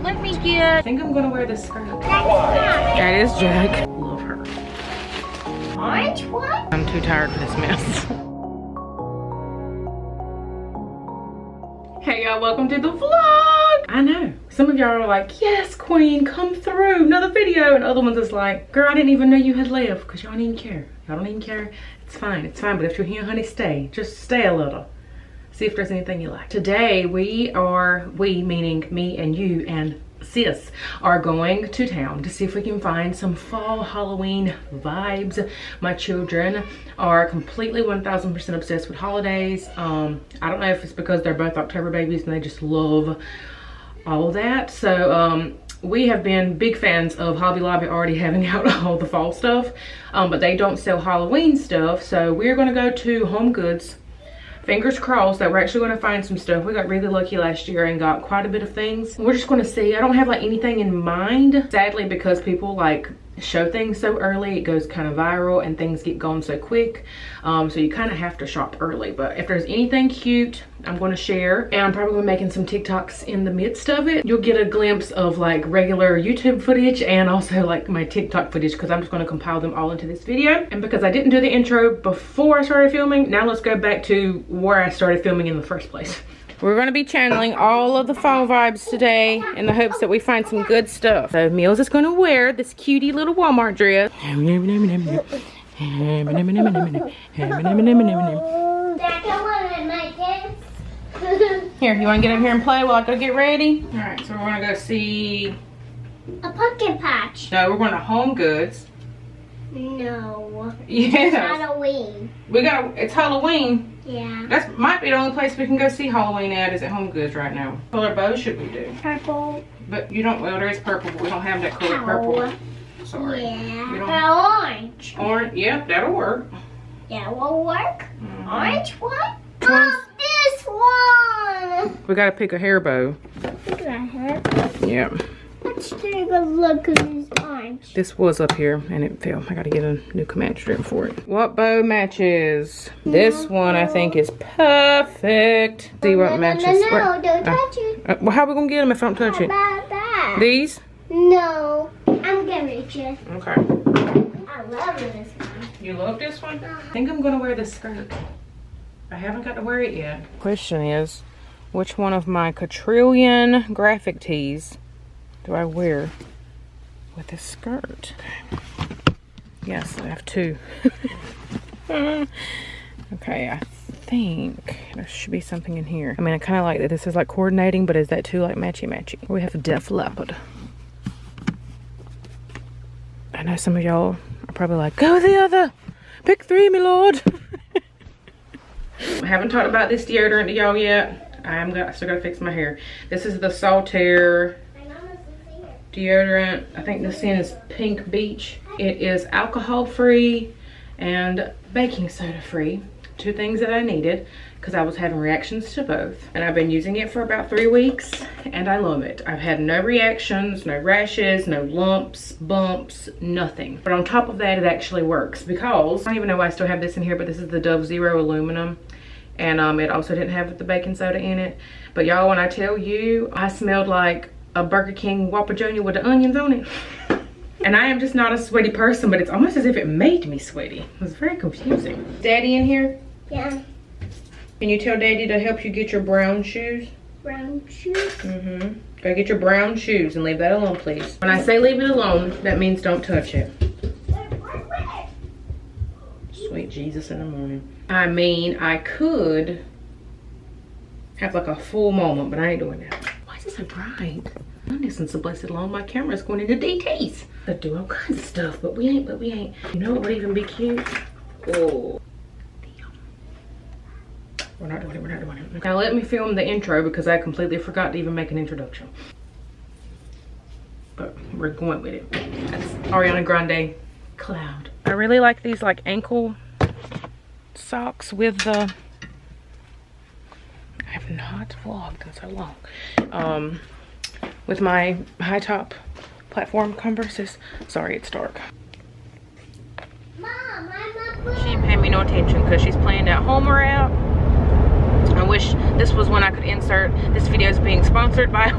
let me get... I think I'm gonna wear this skirt. That is Jack. Love her. Orange one? I'm too tired for this mess. Hey y'all, welcome to the vlog. I know, some of y'all are like, yes queen, come through, another video. And other ones is like, girl, I didn't even know you had left because y'all don't even care. Y'all don't even care. It's fine, but if you're here, honey, stay. Just stay a little. See if there's anything you like. Today we meaning me and you and sis, are going to town to see if we can find some fall Halloween vibes. My children are completely 1000% obsessed with holidays. I don't know if it's because they're both October babies and they just love all that. So we have been big fans of Hobby Lobby already having out all the fall stuff, but they don't sell Halloween stuff. So we're gonna go to HOMEGOODS. Fingers crossed that we're actually going to find some stuff. We got really lucky last year and got quite a bit of things. We're just going to see. I don't have like anything in mind, sadly, because people like show things so early. It goes kind of viral and things get gone so quick. So you kind of have to shop early. But if there's anything cute, I'm going to share. And I'm probably going to be making some TikToks in the midst of it. You'll get a glimpse of like regular YouTube footage and also like my TikTok footage, because I'm just going to compile them all into this video. And because I didn't do the intro before I started filming, now let's go back to where I started filming in the first place. We're going to be channeling all of the fall vibes today in the hopes that we find some good stuff. So Mills is going to wear this cutie little Walmart dress. Here, you want to get over here and play while I go get ready? Alright, so we're going to go see... a pumpkin patch. No, we're going to HOMEGOODS. No. Yeah. It's Halloween. It's Halloween. Yeah. That might be the only place we can go see Halloween at is at HOMEGOODS right now. What color bow should we do? Purple. But you don't, well there is purple, but we don't have that color purple. Sorry. Yeah. Orange. Orange, yep, that'll work. Yeah, will work. Orange one? Oh, this one. We gotta pick a hair bow. Look at her. Yep. Let's take a look at this orange. This was up here and it fell. I gotta get a new command strip for it. What bow matches? This one I think is perfect. See what matches. No, don't touch it. Well, how are we gonna get them if I don't touch it? How about that? These? No, I'm gonna reach it. Okay. I love this one. You love this one? I think I'm gonna wear this skirt. I haven't got to wear it yet. Question is, which one of my quadrillion graphic tees do I wear with this skirt? Okay. Yes, I have two. Okay, I think there should be something in here. I mean, I kind of like that this is like coordinating, but is that too like matchy-matchy? We have a Def Leppard. I know some of y'all are probably like, go with the other. Pick three, my lord. I haven't talked about this deodorant to y'all yet. I still gotta fix my hair. This is the Saltaire deodorant. I think the scent is Pink Beach. It is alcohol free and baking soda free. Two things that I needed because I was having reactions to both. And I've been using it for about 3 weeks and I love it. I've had no reactions, no rashes, no lumps, bumps, nothing. But on top of that, it actually works because I don't even know why I still have this in here, but this is the Dove Zero Aluminum. And it also didn't have the baking soda in it. But y'all, when I tell you, I smelled like a Burger King Whopper Jr. with the onions on it. And I am just not a sweaty person, but it's almost as if it made me sweaty. It was very confusing. Daddy in here? Yeah. Can you tell Daddy to help you get your brown shoes? Brown shoes? Mm-hmm. Go get your brown shoes and leave that alone, please. When I say leave it alone, that means don't touch it. Sweet Jesus in the morning. I mean, I could have like a full moment, but I ain't doing that. Why is it so bright? Since the blessed alone, my camera's going into DTs. I do all kinds of stuff, but we ain't. You know what would even be cute? Oh. We're not doing it. Now let me film the intro because I completely forgot to even make an introduction. But we're going with it. That's Ariana Grande, Cloud. I really like these like ankle socks with the... I have not vlogged in so long. With my high top platform Converses. Sorry, it's dark. Mom, I'm not... She didn't pay me no attention because she's playing that Homer out. I wish this was when I could insert this video is being sponsored by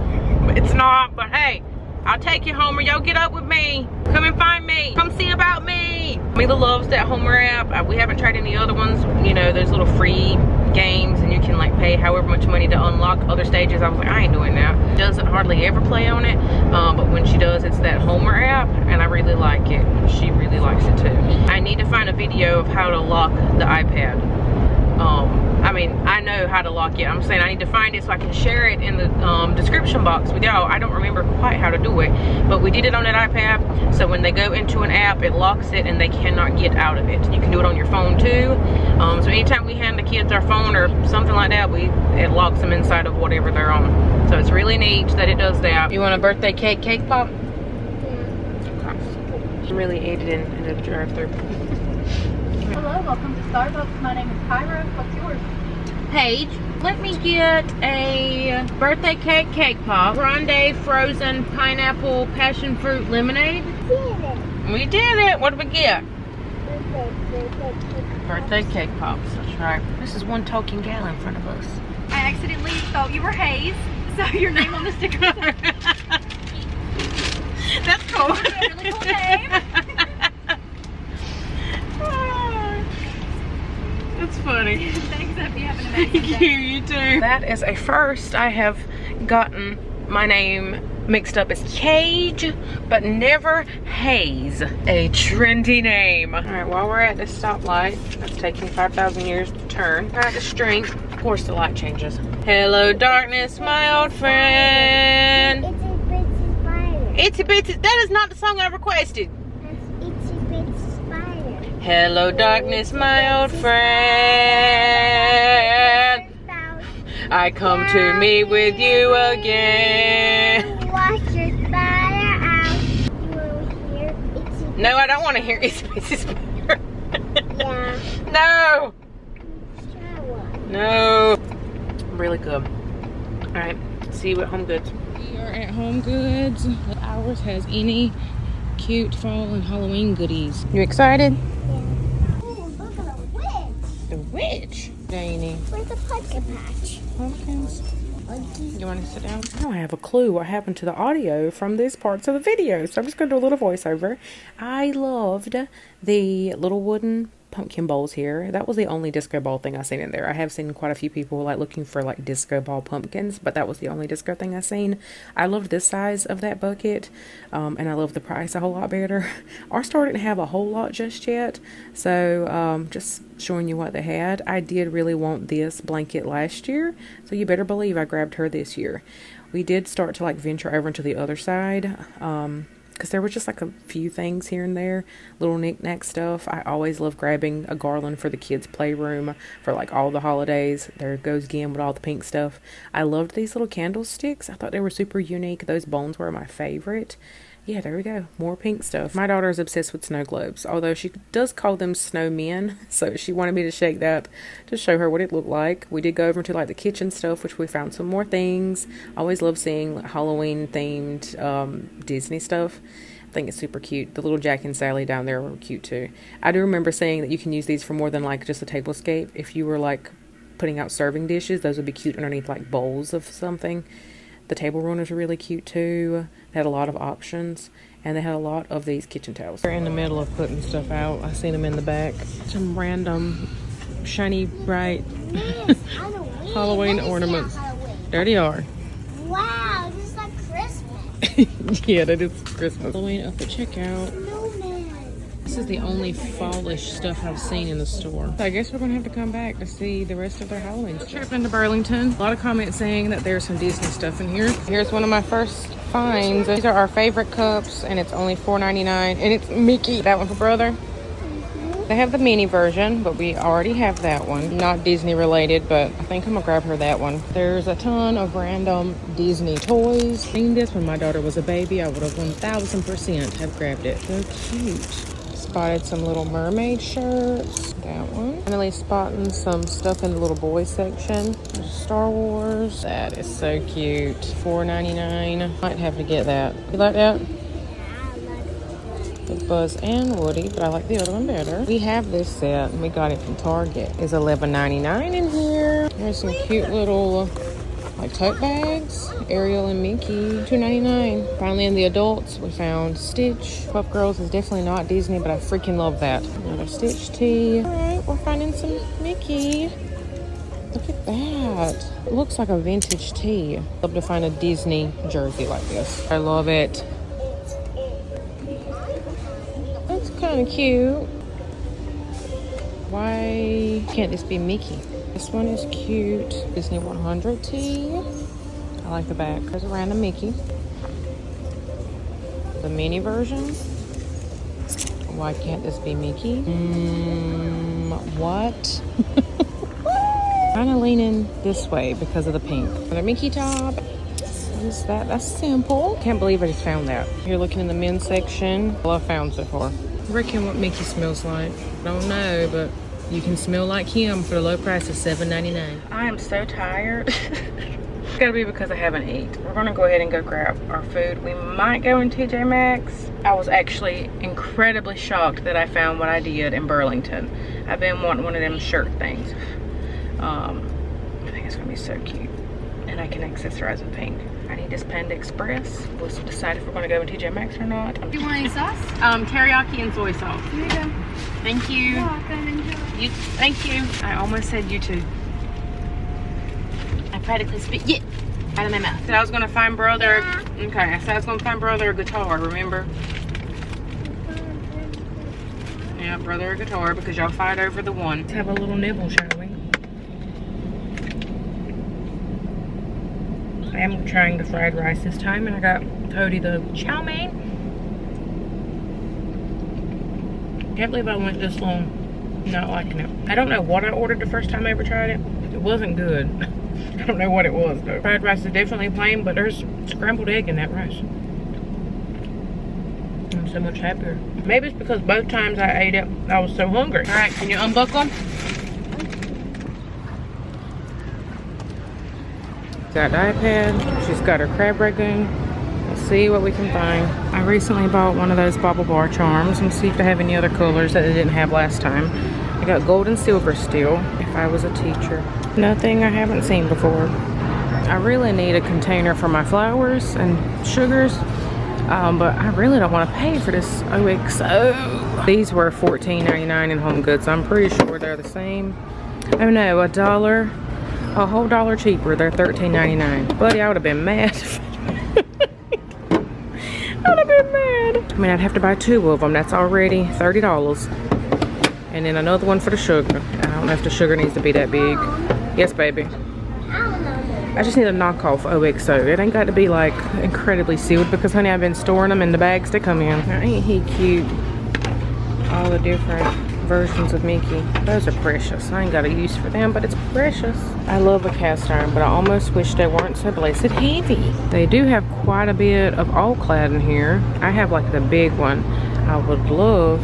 It's not, but hey, I'll take you, Homer. Y'all get up with me. Come and find me. Come see about me. Mila loves that Homer app. We haven't tried any other ones. You know, those little free games and you can like pay however much money to unlock other stages. I was like, I ain't doing that. Doesn't hardly ever play on it. But when she does, it's that Homer app and I really like it. She really likes it too. I need to find a video of how to lock the iPad. I mean, I know how to lock it. I'm saying I need to find it so I can share it in the description box with y'all. I don't remember quite how to do it, but we did it on that iPad. So when they go into an app, it locks it and they cannot get out of it. You can do it on your phone too. So anytime we hand the kids our phone or something like that, it locks them inside of whatever they're on. So it's really neat that it does that. You want a birthday cake pop? Yeah. I'm really ate it in a drive-thru. Hello, welcome to Starbucks. My name is Kyra. What's yours? Paige, let me get a birthday cake pop. Grande frozen pineapple passion fruit lemonade. We did it. What did we get? Birthday cake pops. That's right. This is one talking gal in front of us. I accidentally thought you were Hayes, so your name on the sticker. That's cool. That's a really cool name. That's funny. Thanks, hope you have an amazing Thank day. you too. That is a first. I have gotten my name mixed up as Cage, but never Hayes. A trendy name. All right, while we're at this stoplight, that's taking 5,000 years to turn. At the strength, of course the light changes. Hello darkness, my old friend. Itsy Bitsy Spider. That is not the song I requested. That's Itsy Bitsy Spider. Hello darkness, my old friend. I come to meet with you again. Wash your spider out. You want to hear Itsy Bitsy? No, I don't want to hear Itsy Bitsy Spider. Yeah. No. Try one. No. Really good. All right, see you at HOMEGOODS. We are at HOMEGOODS. Ours has any cute fall and Halloween goodies. You excited? Yeah. Ooh, look at a witch. The witch. Janie. Where's the pumpkin patch? Pumpkins. You want to sit down? I don't have a clue what happened to the audio from these parts of the video, so I'm just going to do a little voiceover. I loved the little wooden pumpkin bowls here. That was the only disco ball thing I seen in there. I have seen quite a few people like looking for like disco ball pumpkins, but that was the only disco thing I seen. I loved this size of that bucket, and I love the price a whole lot better. Our store didn't have a whole lot just yet, so just showing you what they had. I did really want this blanket last year, so you better believe I grabbed her this year. We did start to like venture over into the other side, because there was just like a few things here and there, little knick-knack stuff. I always love grabbing a garland for the kids' playroom for like all the holidays. There it goes again with all the pink stuff. I loved these little candlesticks. I thought they were super unique. Those bones were my favorite. Yeah, there we go. More pink stuff. My daughter is obsessed with snow globes, although she does call them snowmen, so she wanted me to shake that to show her what it looked like. We did go over to like the kitchen stuff, which we found some more things. I always love seeing Halloween themed Disney stuff. I think it's super cute. The little Jack and Sally down there were cute too. I do remember saying that you can use these for more than like just a tablescape. If you were like putting out serving dishes, those would be cute underneath like bowls of something. The table runners are really cute too. They had a lot of options, and they had a lot of these kitchen towels. They're in the middle of putting stuff out. I seen them in the back. Some random shiny bright Yes, Halloween ornaments. There they are. Wow, this is like Christmas. Yeah, that is Christmas. Halloween up at checkout. Snowman. This is the only fallish stuff I've seen in the store. So I guess we're gonna have to come back to see the rest of their Halloween stuff. Trip into Burlington. A lot of comments saying that there's some Disney stuff in here. Here's one of my first finds. These are our favorite cups, and it's only $4.99, and it's Mickey. That one for brother. They have the mini version, but we already have that one. Not Disney related, but I think I'm gonna grab her that one. There's a ton of random Disney toys. Seen this when my daughter was a baby, I would have 1000% have grabbed it. So cute. Spotted some Little Mermaid shirts. That one. Finally spotting some stuff in the little boy section. There's Star Wars. That is so cute. $4.99. Might have to get that. You like that? With Buzz and Woody, but I like the other one better. We have this set, and we got it from Target. It's $11.99 in here. There's some cute little like tote bags. Ariel and Mickey, $2.99. Finally, in the adults, we found Stitch. Pup Girls is definitely not Disney, but I freaking love that. Another Stitch tee. All right, we're finding some Mickey. Look at that. It looks like a vintage tee. I'd love to find a Disney jersey like this. I love it. That's kind of cute. Why can't this be Mickey? This one is cute. Disney 100 tee. I like the back. There's a random Mickey. The mini version. Why can't this be Mickey? What? Kind of leaning this way because of the pink. Another Mickey top. What is that? That's simple. Can't believe I just found that. You're looking in the men's section. All I've found so far. I reckon what Mickey smells like. Don't know, but you can smell like him for the low price of $7.99. I am so tired. It's gotta be because I haven't eaten. We're gonna go ahead and go grab our food. We might go in TJ Maxx. I was actually incredibly shocked that I found what I did in Burlington. I've been wanting one of them shirt things. I think it's gonna be so cute. And I can accessorize with pink. I need this Panda Express. We'll decide if we're gonna go in TJ Maxx or not. Do you want any sauce? Teriyaki and soy sauce. Here you go. Thank you. You're welcome. Enjoy. Thank you. I almost said you too. I practically spit it out of my mouth. Said I was gonna find brother. Okay, I said I was gonna find brother a guitar, remember? Yeah, brother a guitar because y'all fight over the one. Let's have a little nibble, shall we? I am trying the fried rice this time, and I got Cody the chow mein. Can't believe I went this long not liking it. I don't know what I ordered the first time I ever tried it. It wasn't good. I don't know what it was though. Fried rice is definitely plain, but there's scrambled egg in that rice. I'm so much happier. Maybe it's because both times I ate it, I was so hungry. All right, can you unbuckle? Got the iPad. She's got her crab ragoon. Let's see what we can find. I recently bought one of those bobble bar charms and see if they have any other colors that they didn't have last time. I got gold and silver still, if I was a teacher. Nothing I haven't seen before. I really need a container for my flowers and sugars, but I really don't want to pay for this OXO. These were $14.99 in HOMEGOODS. I'm pretty sure they're the same. Oh no, a whole dollar cheaper. They're $13.99. Buddy, I would have been mad. I'd have been mad. I mean, I'd have to buy 2 of them. That's already $30. And then another one for the sugar. I don't know if the sugar needs to be that big. Yes, baby. I just need a knockoff OXO. It ain't got to be like incredibly sealed because, honey, I've been storing them in the bags they come in. Now, ain't he cute? All the different versions of Mickey. Those are precious. I ain't got a use for them, but it's precious. I love a cast iron, but I almost wish they weren't so blessed heavy. They do have quite a bit of all clad in here. I have like the big one. I would love,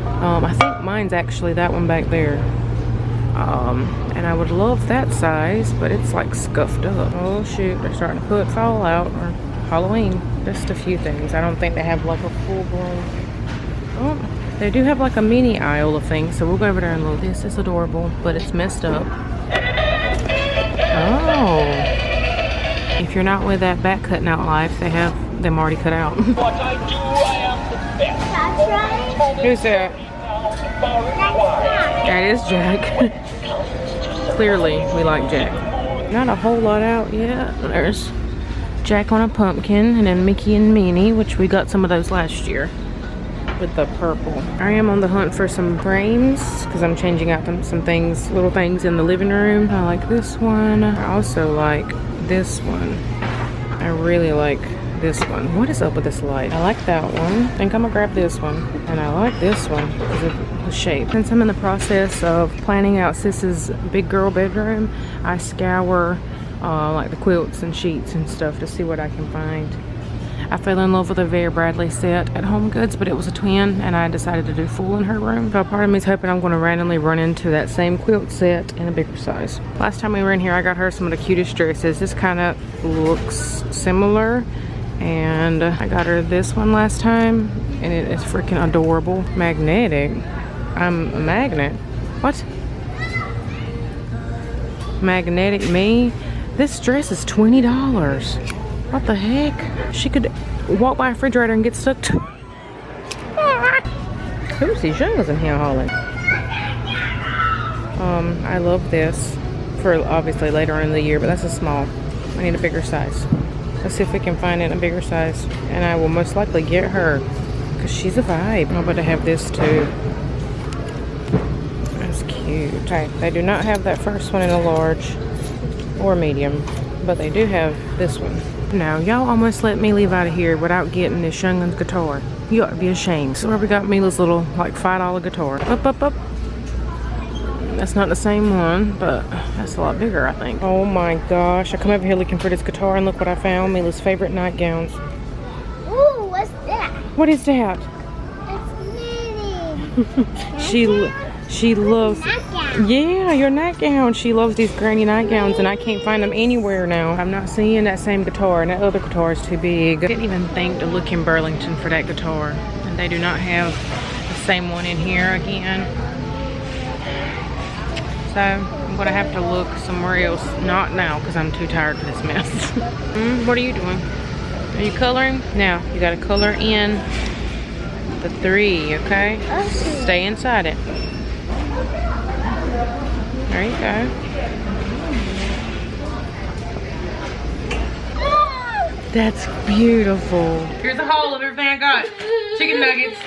I think mine's actually that one back there. And I would love that size, but it's like scuffed up. Oh shoot, they're starting to put Fallout or Halloween. Just a few things. I don't think they have like a full-blown. Oh. They do have like a mini aisle of things, so we'll go over there and look. This is adorable, but it's messed up. Oh. If you're not with that back cutting out life, they have them already cut out. What I do, I am the best. That's right. Who's that? That is Jack. Clearly, we like Jack. Not a whole lot out yet. There's Jack on a pumpkin, and then Mickey and Minnie, which we got some of those last year. With the purple. I am on the hunt for some frames because I'm changing out some things, little things in the living room. I like this one. I also like this one. I really like this one. What is up with this light? I like that one. I think I'm gonna grab this one. And I like this one because of the shape. Since I'm in the process of planning out Sis's big girl bedroom, I scour like the quilts and sheets and stuff to see what I can find. I fell in love with a Vera Bradley set at HOMEGOODS, but it was a twin, and I decided to do full in her room. So part of me is hoping I'm going to randomly run into that same quilt set in a bigger size. Last time we were in here, I got her some of the cutest dresses. This kind of looks similar, and I got her this one last time, and it is freaking adorable. Magnetic. I'm a magnet. What? Magnetic me? This dress is $20. What the heck? She could walk by a refrigerator and get stuck to. Who's these youngers in here hauling? I love this for obviously later on in the year, but that's a small. I need a bigger size. Let's see if we can find it in a bigger size. And I will most likely get her because she's a vibe. I'm about to have this too. That's cute. Okay, they do not have that first one in a large or medium, but they do have this one. Now, y'all almost let me leave out of here without getting this youngin's guitar. You ought to be ashamed. So we got Mila's little like $5 guitar. Up. That's not the same one, but that's a lot bigger, I think. Oh my gosh, I come over here looking for this guitar and look what I found. Mila's favorite nightgowns. Ooh, what's that? What is that? It's Minnie. She loves, Nightgown. yeah, your nightgown. She loves these granny nightgowns and I can't find them anywhere now. I'm not seeing that same guitar and that other guitar is too big. I didn't even think to look in Burlington for that guitar. And they do not have the same one in here again. So I'm gonna have to look somewhere else. Not now because I'm too tired for this mess. What are you doing? Are you coloring? Now you gotta color in the 3, okay? Stay inside it. There you go. That's beautiful. Here's a haul of everything I got. Chicken nuggets.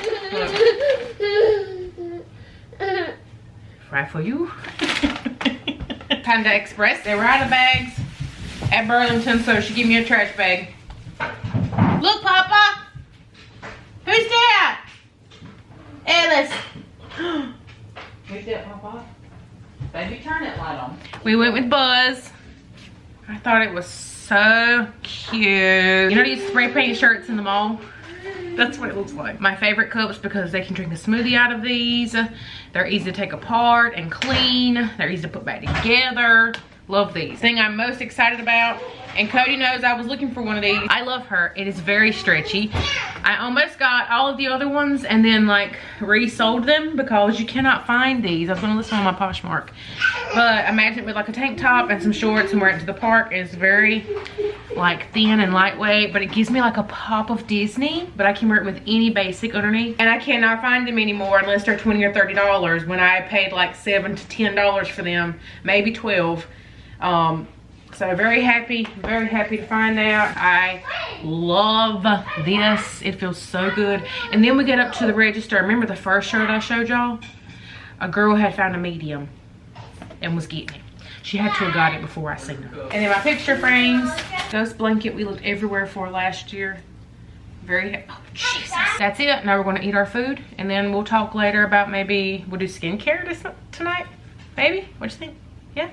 Look. Right for you. Panda Express. They were out of bags at Burlington, so she gave me a trash bag. Look, Papa. Who's that? Alice. Who's that, Papa? Baby, turn that light on. We went with Buzz. I thought it was so cute. You know these spray paint shirts in the mall? That's what it looks like. My favorite cups because they can drink a smoothie out of these. They're easy to take apart and clean. They're easy to put back together. Love these. Thing I'm most excited about, and Cody knows I was looking for one of these. I love her. It is very stretchy. I almost got all of the other ones and then like resold them because you cannot find these. I was gonna list them on my Poshmark. But imagine it with like a tank top and some shorts and wear it to the park. It's very like thin and lightweight, but it gives me like a pop of Disney, but I can wear it with any basic underneath. And I cannot find them anymore unless they're $20 or $30 when I paid like $7 to $10 for them, maybe 12. So very happy to find that. I love this. It feels so good. And then we get up to the register. Remember the first shirt I showed y'all? A girl had found a medium and was getting it. She had to have got it before I seen her. And then my picture frames. Ghost blanket we looked everywhere for last year. Oh Jesus. That's it. Now we're gonna eat our food and then we'll talk later about maybe we'll do skincare tonight. Maybe? What you think? Yeah?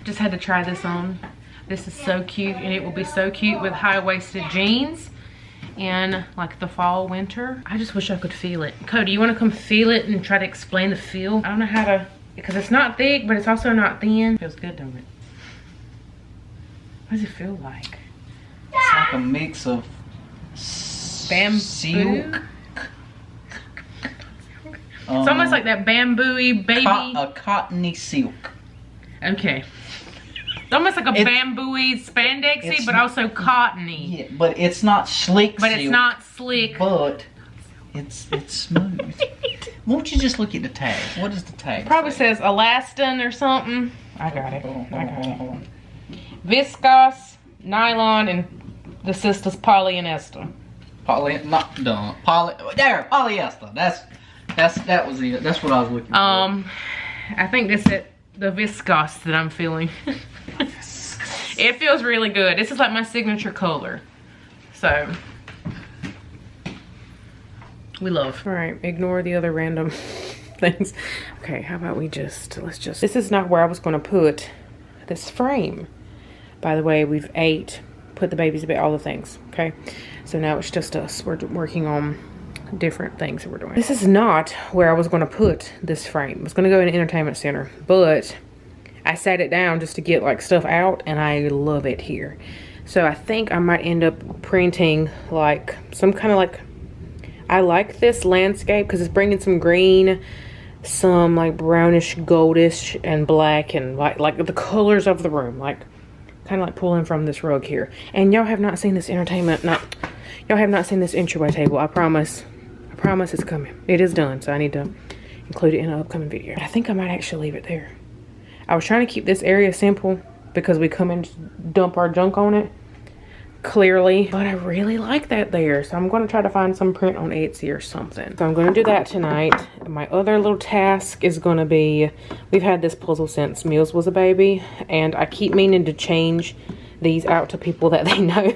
Just had to try this on. This is so cute and it will be so cute with high-waisted jeans in like the fall, winter. I just wish I could feel it. Cody, you wanna come feel it and try to explain the feel? I don't know how to, because it's not thick, but it's also not thin. Feels good, don't it? What does it feel like? It's like a mix of bamboo. silk. It's almost like that bamboo-y baby. A cottony silk. Okay. It's almost like a bamboo-y spandexy, but also cottony. Yeah, but it's not slick But silk. it's not slick. But it's smooth. Won't you just look at the tag? What does the tag Probably say? says elastin or something. I got it. Hold on. Viscose, nylon, and the sister's polyester. Polyester. That was it. That's what I was looking for. I think this is the viscose that I'm feeling. It feels really good. This is like my signature color. So we love. All right, ignore the other random things. Okay, how about this is not where I was gonna put this frame. By the way, we've put the babies to bed, all the things, okay? So now it's just us. We're working on different things that we're doing. This is not where I was gonna put this frame. I was gonna go in an entertainment center, but I sat it down just to get like stuff out and I love it here. So I think I might end up printing like some kind of like, I like this landscape because it's bringing some green, some like brownish, goldish, and black, and like the colors of the room. Like kind of like pulling from this rug here. And y'all have not seen this entertainment, y'all have not seen this entryway table. I promise it's coming. It is done, so I need to include it in an upcoming video. I think I might actually leave it there. I was trying to keep this area simple because we come and dump our junk on it, clearly, but I really like that there. So I'm going to try to find some print on Etsy or something. So I'm going to do that tonight. My other little task is going to be, we've had this puzzle since Mills was a baby, and I keep meaning to change these out to people that they know.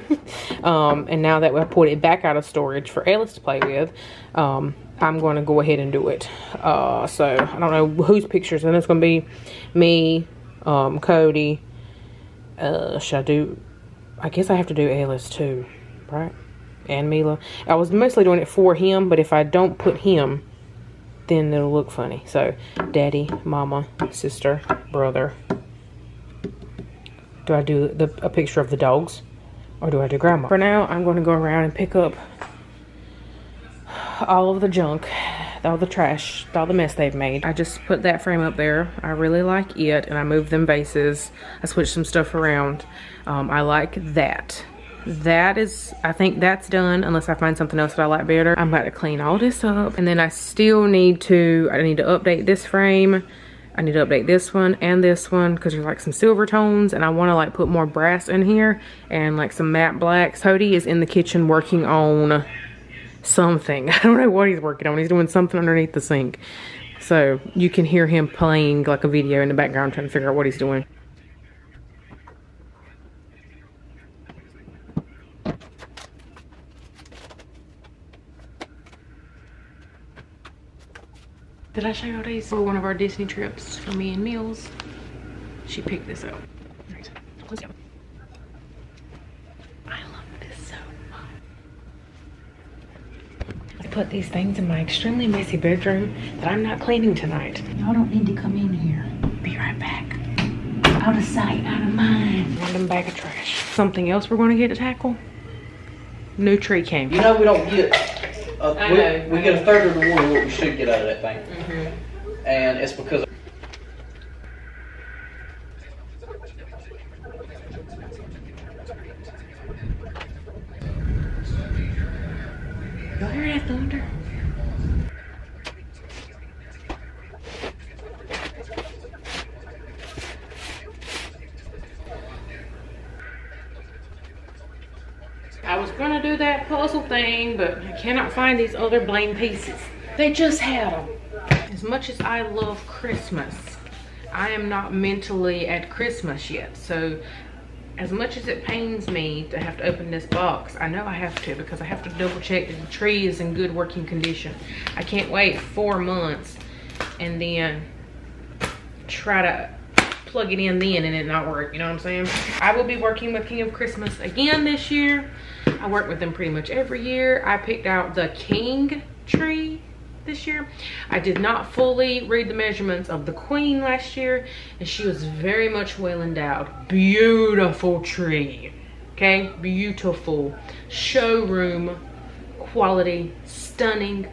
And now that we've put it back out of storage for Ellis to play with, I'm going to go ahead and do it. So I don't know whose pictures, and it's going to be me, Cody. Should I do, I guess I have to do Ellis too, right? And Mila. I was mostly doing it for him, but if I don't put him, then it'll look funny. So daddy, mama, sister, brother. Do I do a picture of the dogs, or do I do grandma? For now, I'm going to go around and pick up all of the junk, all the trash, all the mess they've made. I just put that frame up there. I really like it, and I moved them vases. I switched some stuff around. I like that. That is, I think that's done, unless I find something else that I like better. I'm about to clean all this up, and then I still need to, update this frame. I need to update this one and this one because there's like some silver tones, and I want to like put more brass in here and like some matte blacks. Cody is in the kitchen working on something. I don't know what he's working on. He's doing something underneath the sink. So you can hear him playing like a video in the background trying to figure out what he's doing. Did I show you these for one of our Disney trips for me and Mills? She picked this up. Right. Let's go. I love this so much. I put these things in my extremely messy bedroom that I'm not cleaning tonight. Y'all don't need to come in here. Be right back. Out of sight, out of mind. Random bag of trash. Something else we're going to get to tackle? New tree came. You know we don't get, we get a third of the wood what we should get out of that thing. And it's because y'all hear that thunder? I was gonna do that puzzle thing, but I cannot find these other blame pieces. They just had them. As much as I love Christmas, I am not mentally at Christmas yet. So as much as it pains me to have to open this box, I know I have to, because I have to double check that the tree is in good working condition. I can't wait 4 months and then try to plug it in then and it not work, you know what I'm saying? I will be working with King of Christmas again this year. I work with them pretty much every year. I picked out the King tree this year. I did not fully read the measurements of the Queen last year, and she was very much well endowed. Beautiful tree, okay? Beautiful. Showroom quality, stunning.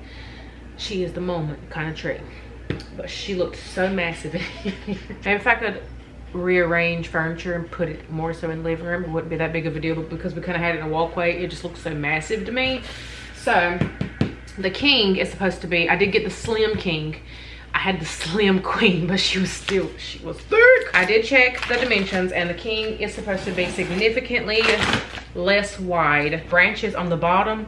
She is the moment kind of tree. But she looked so massive. And if I could rearrange furniture and put it more so in the living room, it wouldn't be that big of a deal, but because we kind of had it in a walkway, it just looks so massive to me. So the King is supposed to be, I did get the slim King. I had the slim Queen, but she was thick. I did check the dimensions, and the King is supposed to be significantly less wide. Branches on the bottom,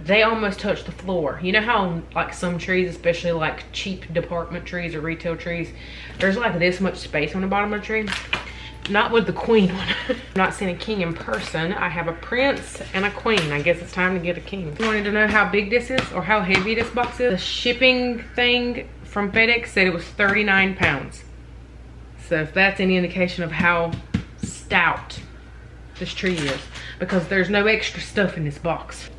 they almost touch the floor. You know how like some trees, especially like cheap department trees or retail trees, there's like this much space on the bottom of the tree? Not with the Queen one. I'm not seeing a King in person. I have a Prince and a Queen. I guess it's time to get a King. You wanted to know how big this is or how heavy this box is? The shipping thing from FedEx said it was 39 pounds. So if that's any indication of how stout this tree is, because there's no extra stuff in this box.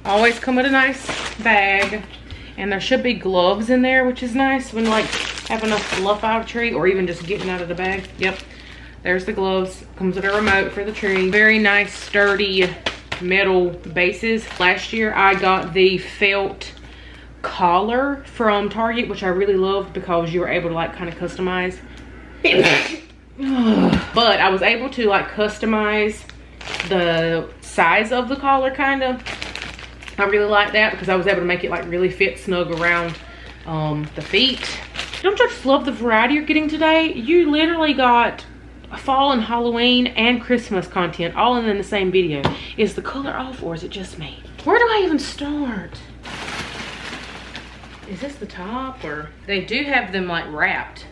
Always come with a nice bag, and there should be gloves in there, which is nice when like have enough fluff out of a tree, or even just getting out of the bag. Yep, there's the gloves. Comes with a remote for the tree. Very nice sturdy metal bases. Last year I got the felt collar from Target, which I really loved because you were able to like kind of customize But I was able to like customize the size of the collar kind of. I really like that because I was able to make it like really fit snug around the feet. Don't you just love the variety you're getting today? You literally got fall and Halloween and Christmas content all in the same video. Is the color off or is it just me? Where do I even start? Is this the top? Or they do have them like wrapped.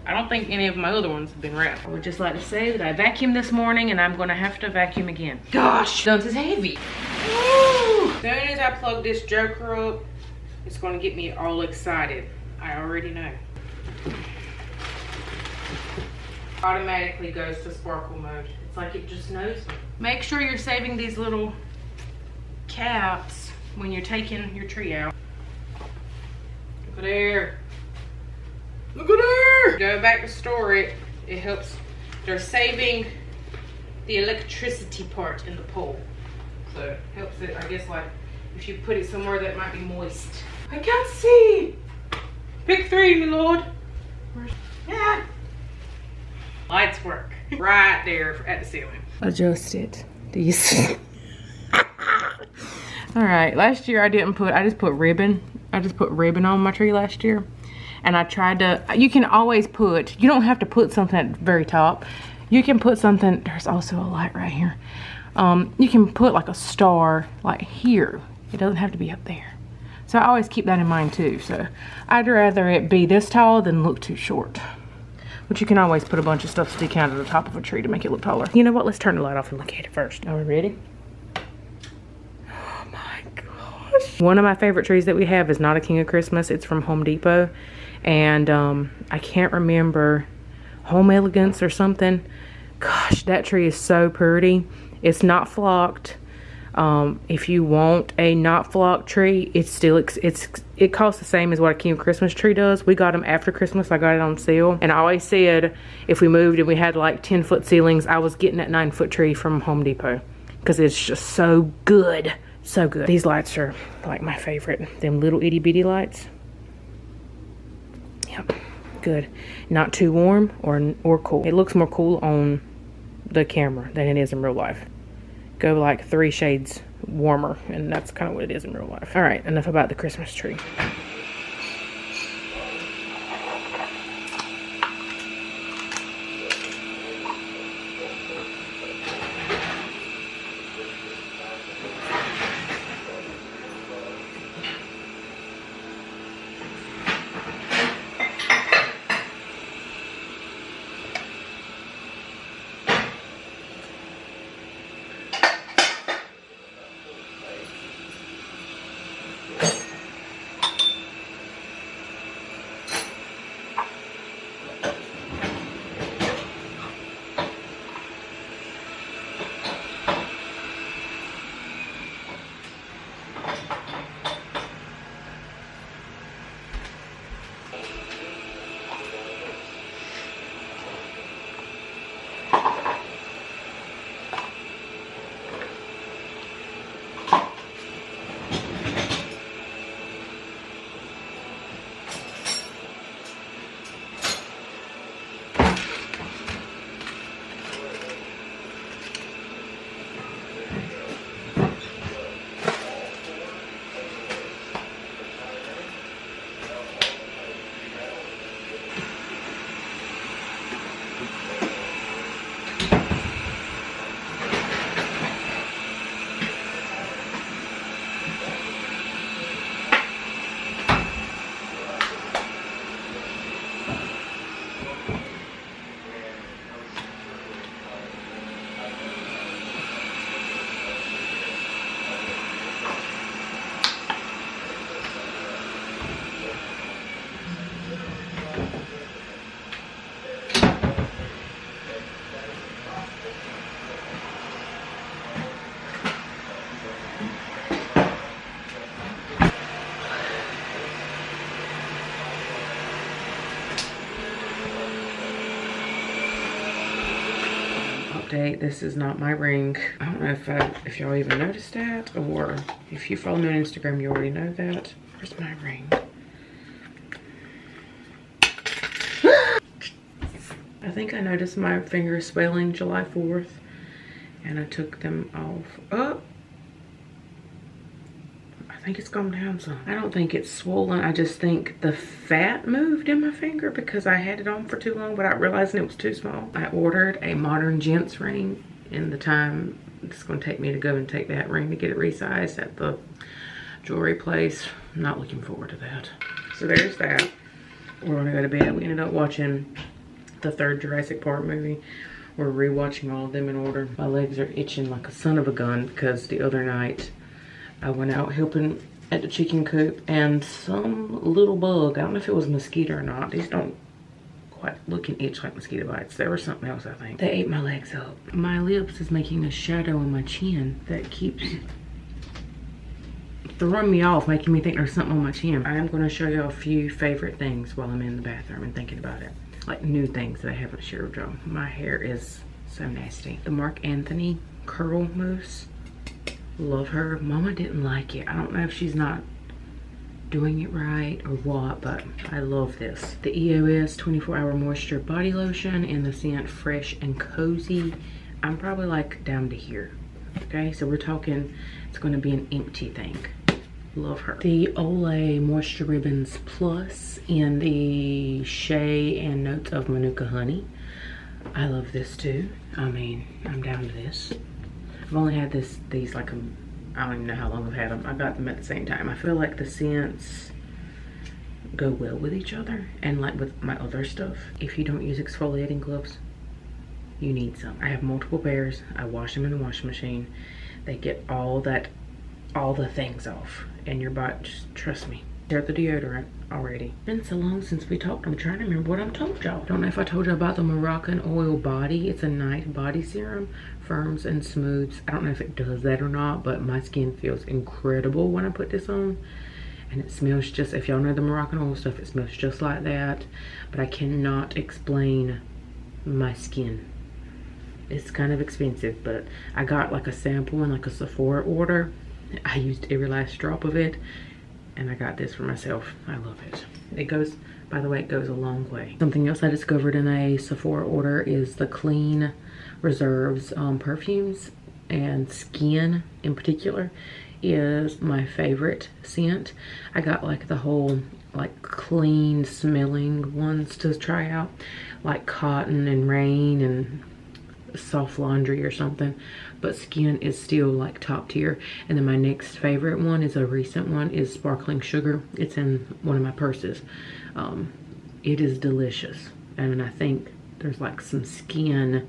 I don't think any of my other ones have been wrapped. I would just like to say that I vacuumed this morning and I'm gonna have to vacuum again. Gosh, this is heavy. Woo! As soon as I plug this joker up, it's gonna get me all excited. I already know. Automatically goes to sparkle mode. It's like it just knows me. Make sure you're saving these little caps when you're taking your tree out. Look at there. Look at her! Go back to store it. It helps. They're saving the electricity part in the pole. So it helps it, I guess, like if you put it somewhere that might be moist. I can't see! Pick 3, my lord. Where's, yeah. Lights work. Right there at the ceiling. Adjust it. Do you see? Alright, last year I just put ribbon. I just put ribbon on my tree last year. And I tried to, you can always put, you don't have to put something at the very top. You can put something, there's also a light right here. You can put like a star like here. It doesn't have to be up there. So I always keep that in mind too. So I'd rather it be this tall than look too short. But you can always put a bunch of stuff sticking out of the top of a tree to make it look taller. You know what, let's turn the light off and look at it first. Are we ready? Oh my gosh. One of my favorite trees that we have is not a King of Christmas. It's from Home Depot. And I can't remember, Home Elegance or something. Gosh, that tree is so pretty. It's not flocked. If you want a not flocked tree, it's still it costs the same as what a King of Christmas tree does. We got them after Christmas. I got it on sale, and I always said if we moved and we had like 10-foot ceilings, I was getting that 9-foot tree from Home Depot because it's just so good, so good. These lights are like my favorite. Them little itty bitty lights. Yep, good. Not too warm or cool. It looks more cool on the camera than it is in real life. Go like 3 shades warmer, and that's kind of what it is in real life. All right, enough about the Christmas tree. This is not my ring. I don't know if y'all even noticed that, or if you follow me on Instagram, you already know that. Where's my ring? I think I noticed my fingers swelling July 4th and I took them off. Oh, I think it's gone down some. I don't think it's swollen. I just think the fat moved in my finger because I had it on for too long without realizing it was too small. I ordered a modern gents ring in the time it's going to take me to go and take that ring to get it resized at the jewelry place. I'm not looking forward to that. So there's that. We're gonna go to bed. We ended up watching the third Jurassic Park movie. We're rewatching all of them in order. My legs are itching like a son of a gun because the other night I went out helping at the chicken coop and some little bug, I don't know if it was a mosquito or not. These don't quite look and itch like mosquito bites. There was something else, I think. They ate my legs up. My lips is making a shadow on my chin that keeps throwing me off, making me think there's something on my chin. I am going to show you a few favorite things while I'm in the bathroom and thinking about it. Like new things that I haven't shared with y'all. My hair is so nasty. The Mark Anthony curl mousse. Love her. Mama didn't like it. I don't know if she's not doing it right or what, but I love this. The EOS 24-hour moisture body lotion in the scent Fresh and Cozy. I'm probably like down to here. Okay, so we're talking, it's going to be an empty thing. Love her. The Olay Moisture Ribbons Plus in the Shea and Notes of Manuka Honey. I love this too. I mean, I'm down to this. I've only had these like I don't even know how long I've had them. I got them at the same time. I feel like the scents go well with each other and like with my other stuff. If you don't use exfoliating gloves, you need some. I have multiple pairs. I wash them in the washing machine. They get all the things off and your body, just trust me. They're the deodorant already. It's been so long since we talked. I'm trying to remember what I told y'all. Don't know if I told you about the Moroccan Oil Body. It's a night body serum, firms and smooths. I don't know if it does that or not, but my skin feels incredible when I put this on. And it smells just, if y'all know the Moroccan oil stuff, it smells just like that. But I cannot explain my skin. It's kind of expensive, but I got like a sample in like a Sephora order. I used every last drop of it and I got this for myself. I love it. It goes, by the way, it goes a long way. Something else I discovered in a Sephora order is the Clean Reserves perfumes, and Skin in particular is my favorite scent. I got like the whole like clean smelling ones to try out, like Cotton and Rain and Soft Laundry or something, but Skin is still like top tier. And then my next favorite one is a recent one, is Sparkling Sugar. It's in one of my purses. It is delicious, and I think there's like some Skin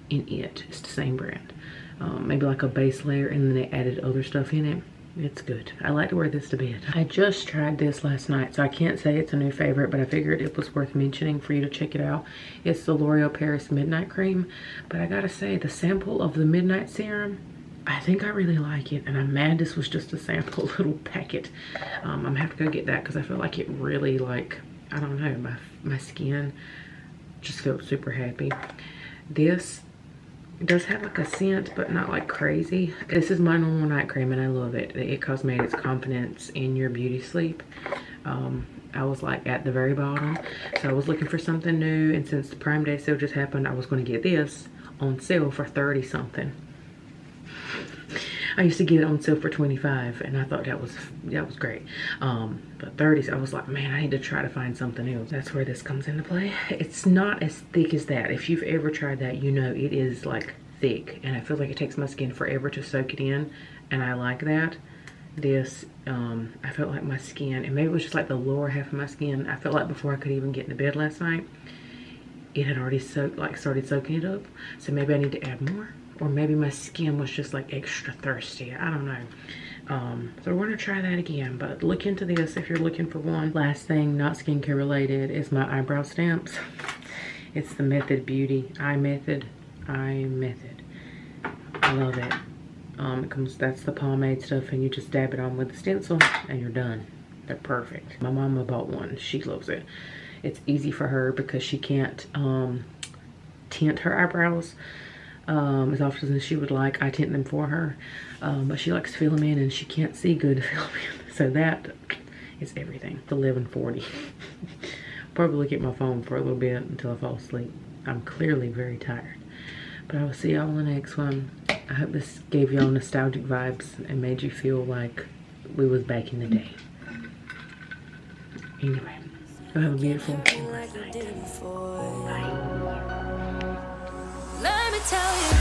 in it. It's the same brand. Maybe like a base layer and then they added other stuff in it. It's good. I like to wear this to bed. I just tried this last night, so I can't say it's a new favorite, but I figured it was worth mentioning for you to check it out. It's the L'Oreal Paris Midnight Cream, but I gotta say, the sample of the Midnight Serum, I think I really like it, and I'm mad this was just a sample little packet. I'm gonna have to go get that because I feel like it really, like, I don't know, my skin just felt super happy. This it does have like a scent, but not like crazy. This is my normal night cream and I love it. The It Cosmetics Confidence in Your Beauty Sleep. I was like at the very bottom, so I was looking for something new, and since the Prime Day sale just happened, I was going to get this on sale for 30 something. I used to get it on sale for 25 and I thought that was great. But 30, so I was like, man, I need to try to find something else. That's where this comes into play. It's not as thick as that. If you've ever tried that, you know it is like thick, and I feel like it takes my skin forever to soak it in, and I like that. This, I felt like my skin, and maybe it was just like the lower half of my skin, I felt like before I could even get into bed last night, it had already started soaking it up. So maybe I need to add more, or maybe my skin was just like extra thirsty. I don't know. So we're gonna try that again, but look into this if you're looking for one. Last thing, not skincare related, is my eyebrow stamps. It's the Method Beauty Eye Method. I love it. That's the pomade stuff, and you just dab it on with the stencil and you're done. They're perfect. My mama bought one. She loves it. It's easy for her because she can't tint her eyebrows as often as she would like. I tint them for her, but she likes to fill them in and she can't see good to fill them in. So that is everything. The 1140. Probably look at my phone for a little bit until I fall asleep. I'm clearly very tired. But I will see y'all in the next one. I hope this gave y'all nostalgic vibes and made you feel like we was back in the day. Anyway, y'all have a beautiful and blessed night. Bye. Let me tell you.